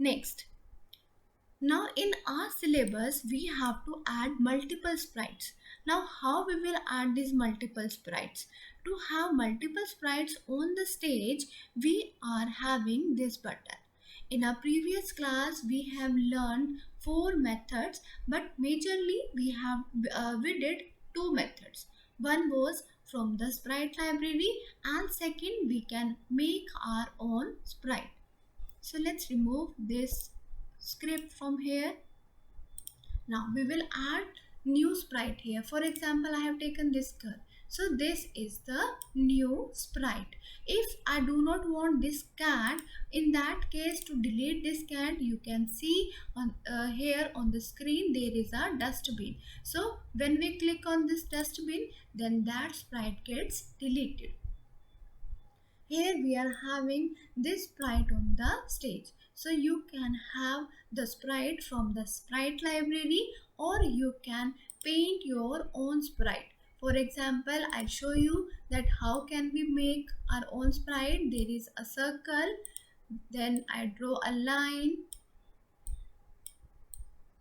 Next, now in our syllabus we have to add multiple sprites. Now how we will add these multiple sprites? To have multiple sprites on the stage, we are having this button. In our previous class we have learned four methods, but majorly we did two methods. One was from the sprite library, and second we can make our own sprite. So let's remove this script from here. Now we will add new sprite here. For example, I have taken this girl. So this is the new sprite. If I do not want this cat, in that case, to delete this cat, you can see on here on the screen there is a dustbin. So when we click on this dustbin, then that sprite gets deleted. Here we are having this sprite on the stage. So you can have the sprite from the sprite library, or you can paint your own sprite. For example, I'll show you that how can we make our own sprite. There is a circle, then I draw a line.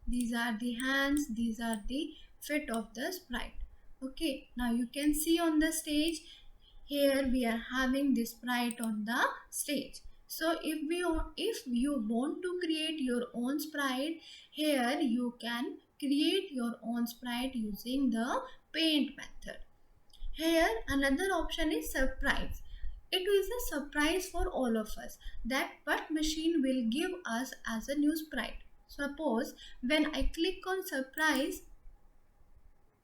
These are the hands, these are the feet of the sprite. Okay, now you can see on the stage, here we are having this sprite on the stage. So if you want to create your own sprite, here you can create your own sprite using the paint method. Here another option is surprise. It is a surprise for all of us that what machine will give us as a new sprite. Suppose when I click on surprise,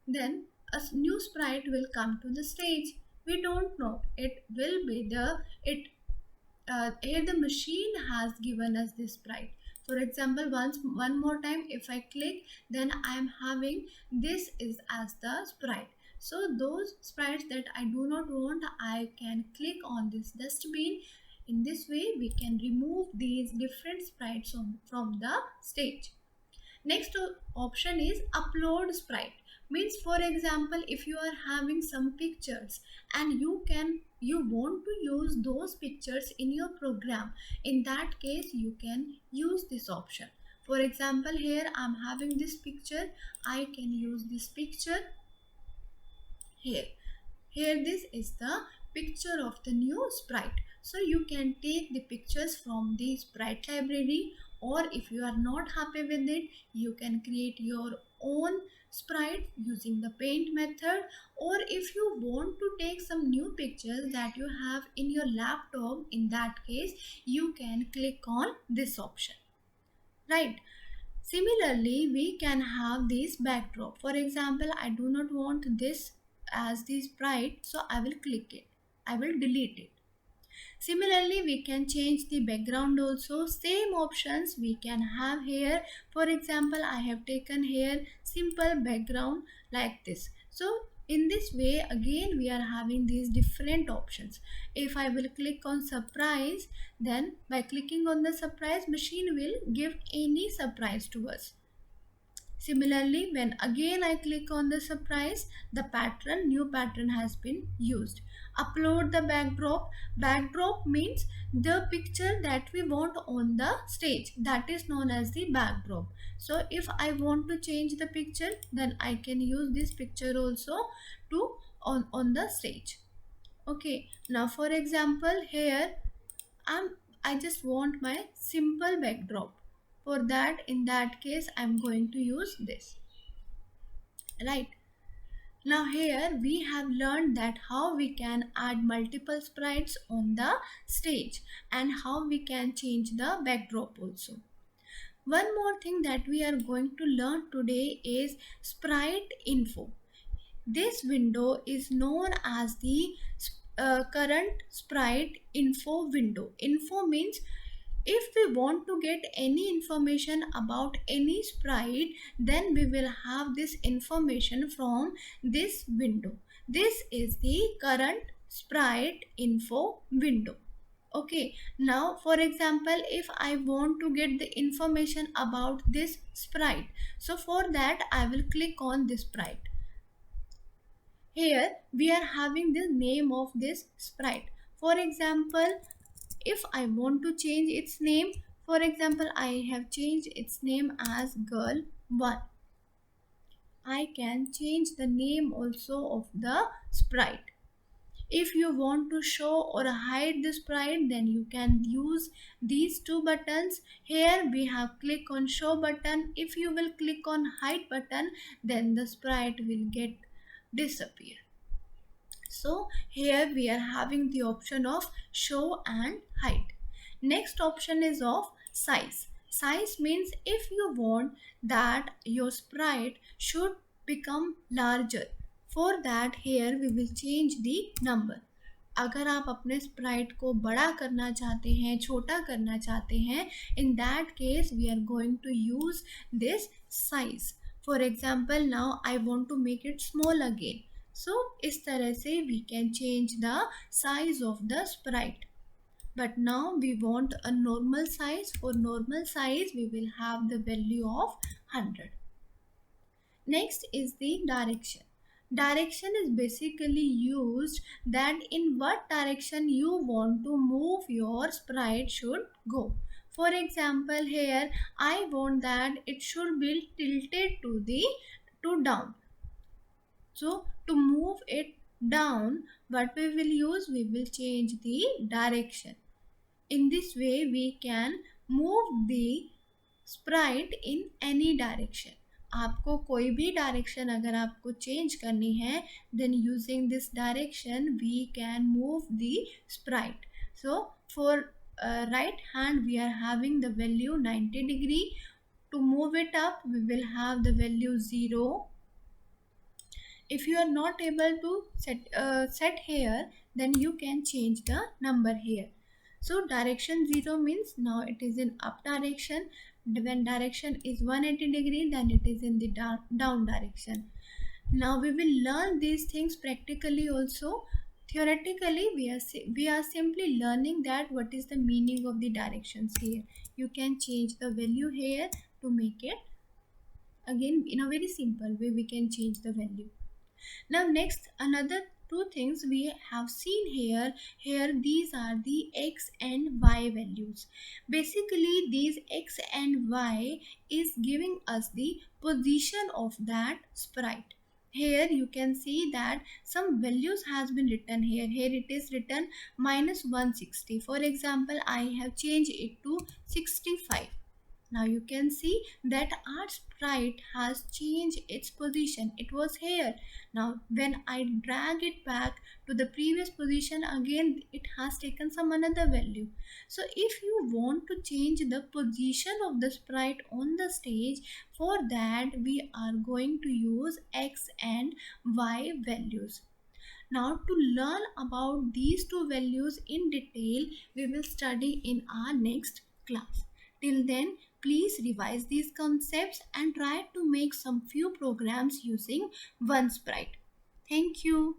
then a new sprite will come to the stage. We don't know, it will be here the machine has given us this sprite. For example, one more time, if I click, then I am having this is as the sprite. So those sprites that I do not want, I can click on this dustbin. In this way we can remove these different sprites from the stage. Next option is upload sprite. Means, for example, if you are having some pictures and you want to use those pictures in your program, in that case you can use this option. For example, here I'm having this picture, I can use this picture here. Here this is the picture of the new sprite. So you can take the pictures from the sprite library, or if you are not happy with it, you can create your own sprite using the paint method. Or if you want to take some new pictures that you have in your laptop, in that case you can click on this option, right? Similarly, we can have this backdrop. For example, I do not want this as the sprite, so I will click it. I will delete it. Similarly, we can change the background also. Same options we can have here. For example, I have taken here simple background like this. So in this way, again we are having these different options. If I will click on surprise, then by clicking on the surprise, machine will give any surprise to us. Similarly, when again I click on the surprise, the new pattern has been used. Upload the backdrop. Backdrop means the picture that we want on the stage. That is known as the backdrop. So if I want to change the picture, then I can use this picture also to on the stage. Okay, now for example, here I just want my simple backdrop. For that, in that case, I'm going to use this, right? Now here we have learned that how we can add multiple sprites on the stage and how we can change the backdrop also. One more thing that we are going to learn today is sprite info. This window is known as the current sprite info window. Info means if we want to get any information about any sprite, then we will have this information from this window. This is the current sprite info window. Okay, now for example, if I want to get the information about this sprite, so for that I will click on this sprite. Here we are having the name of this sprite. For example, if I want to change its name, For example, I have changed its name as girl 1. I can change the name also of the sprite. If you want to show or hide the sprite, then you can use these two buttons. Here we have click on show button. If you will click on hide button, then the sprite will get disappear. So here we are having the option of show and hide. Next option is of size. Size means if you want that your sprite should become larger. For that here we will change the number. अगर आप अपने Sprite को बड़ा करना चाहते हैं, छोटा करना चाहते हैं, in that case we are going to use this size. For example, now I want to make it small again. So इस तरह से we can change the size of the sprite. But now we want a normal size. For normal size we will have the value of 100. Next is the direction. Direction is basically used that in what direction you want to move your sprite should go. For example, here I want that it should be tilted to down. So to move it down, what we will use, we will change the direction. In this way we can move the sprite in any direction. आपको कोई भी direction अगर आपको change करनी है, then using this direction we can move the sprite. So for right hand we are having the value 90 degree. To move it up we will have the value 0. If you are not able to set here, then you can change the number here. So direction 0 means now it is in up direction. When direction is 180 degree, then it is in the down direction. Now we will learn these things practically also. Theoretically we are simply learning that what is the meaning of the directions here. You can change the value here to make it, again in a very simple way we can change the value. Now next, another two things we have seen here. Here these are the x and y values. Basically these x and y is giving us the position of that sprite. Here you can see that some values has been written here. Here it is written minus 160. For example, I have changed it to 65. Now you can see that our sprite has changed its position. It was here. Now when I drag it back to the previous position, again it has taken some another value. So if you want to change the position of the sprite on the stage, for that we are going to use x and y values. Now to learn about these two values in detail, we will study in our next class. Till then, please revise these concepts and try to make some few programs using one sprite. Thank you.